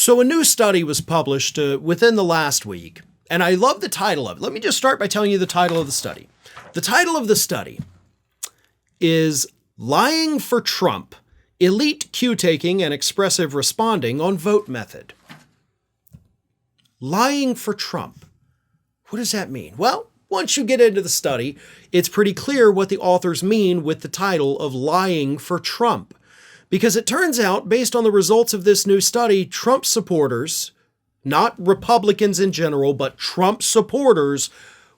So a new study was published within the last week, and I love the title of it. Let me just start by telling you the title of the study. The title of the study is Lying for Trump, Elite Cue-Taking and Expressive Responding on Vote Method. Lying for Trump. What does that mean? Well, once you get into the study, it's pretty clear what the authors mean with the title of Lying for Trump. Because it turns out, based on the results of this new study, Trump supporters, not Republicans in general, but Trump supporters,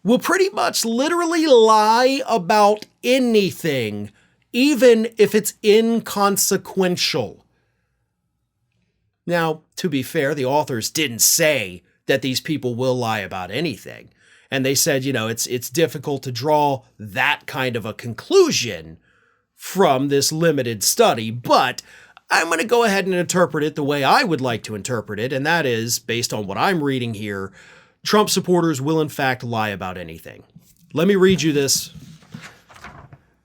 will pretty much literally lie about anything, even if it's inconsequential. Now, to be fair, the authors didn't say that these people will lie about anything. And they said, it's difficult to draw that kind of a conclusion from this limited study, but I'm going to go ahead and interpret it the way I would like to interpret it, and that is, based on what I'm reading here, Trump supporters will in fact lie about anything. Let me read you this.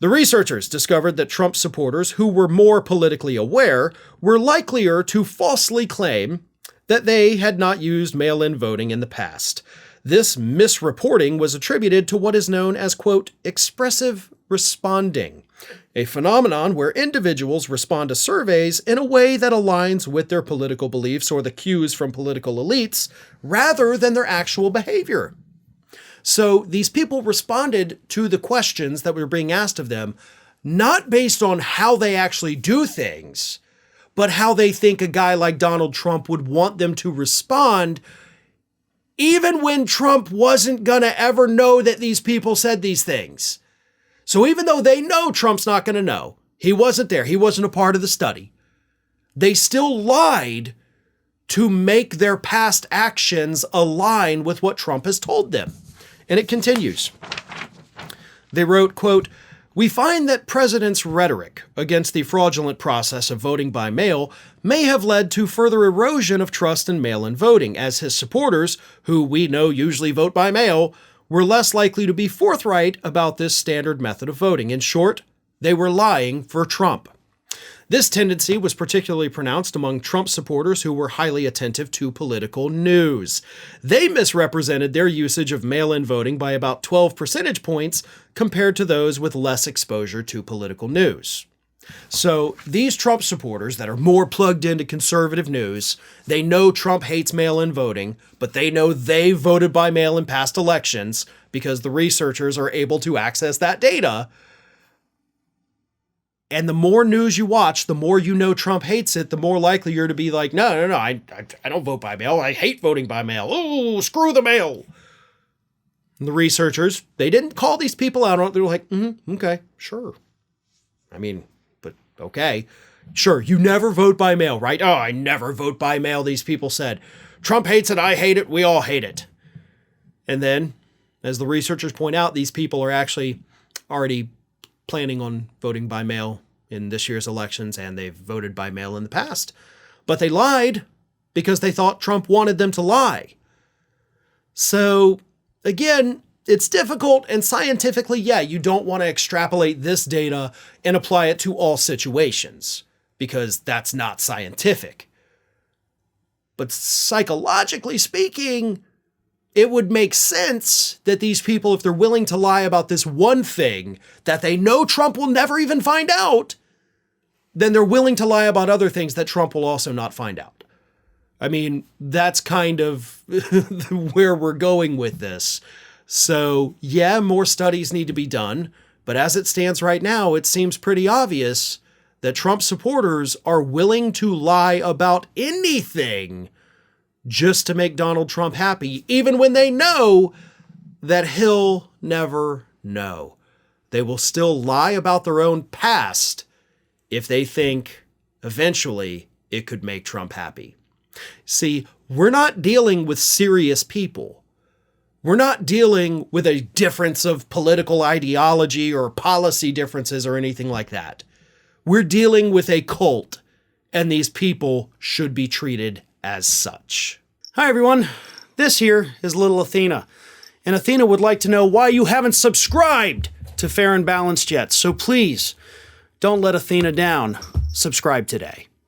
The researchers discovered that Trump supporters who were more politically aware were likelier to falsely claim that they had not used mail-in voting in the past. This misreporting was attributed to what is known as, quote, expressive responding, a phenomenon where individuals respond to surveys in a way that aligns with their political beliefs or the cues from political elites rather than their actual behavior. So these people responded to the questions that were being asked of them, not based on how they actually do things, but how they think a guy like Donald Trump would want them to respond, even when Trump wasn't going to ever know that these people said these things. So even though they know Trump's not going to know, he wasn't there, he wasn't a part of the study, they still lied to make their past actions align with what Trump has told them. And it continues. They wrote, quote, "We find that president's rhetoric against the fraudulent process of voting by mail may have led to further erosion of trust in mail-in voting, as his supporters, who we know usually vote by mail, were less likely to be forthright about this standard method of voting. In short, they were lying for Trump." This tendency was particularly pronounced among Trump supporters who were highly attentive to political news. They misrepresented their usage of mail-in voting by about 12 percentage points compared to those with less exposure to political news. So these Trump supporters that are more plugged into conservative news, they know Trump hates mail-in voting, but they know they voted by mail in past elections because the researchers are able to access that data. And the more news you watch, the more you know Trump hates it, the more likely you're to be like, no, I don't vote by mail. I hate voting by mail. Oh, screw the mail. And the researchers, they didn't call these people out on it. They were like, okay, sure. I mean, but okay. Sure, you never vote by mail, right? Oh, I never vote by mail, these people said. Trump hates it, I hate it, we all hate it. And then, as the researchers point out, these people are actually already planning on voting by mail in this year's elections, and they've voted by mail in the past. But they lied because they thought Trump wanted them to lie. So, again, it's difficult, and scientifically, you don't want to extrapolate this data and apply it to all situations, because that's not scientific. But psychologically speaking, it would make sense that these people, if they're willing to lie about this one thing that they know Trump will never even find out, then they're willing to lie about other things that Trump will also not find out. I mean, that's kind of where we're going with this. So, more studies need to be done, but as it stands right now, it seems pretty obvious that Trump supporters are willing to lie about anything just to make Donald Trump happy, even when they know that he'll never know. They will still lie about their own past if they think eventually it could make Trump happy. See, we're not dealing with serious people. We're not dealing with a difference of political ideology or policy differences or anything like that. We're dealing with a cult, and these people should be treated as such. Hi everyone, this here is little Athena, and Athena would like to know why you haven't subscribed to Fair and Balanced yet, so please, don't let Athena down. Subscribe today.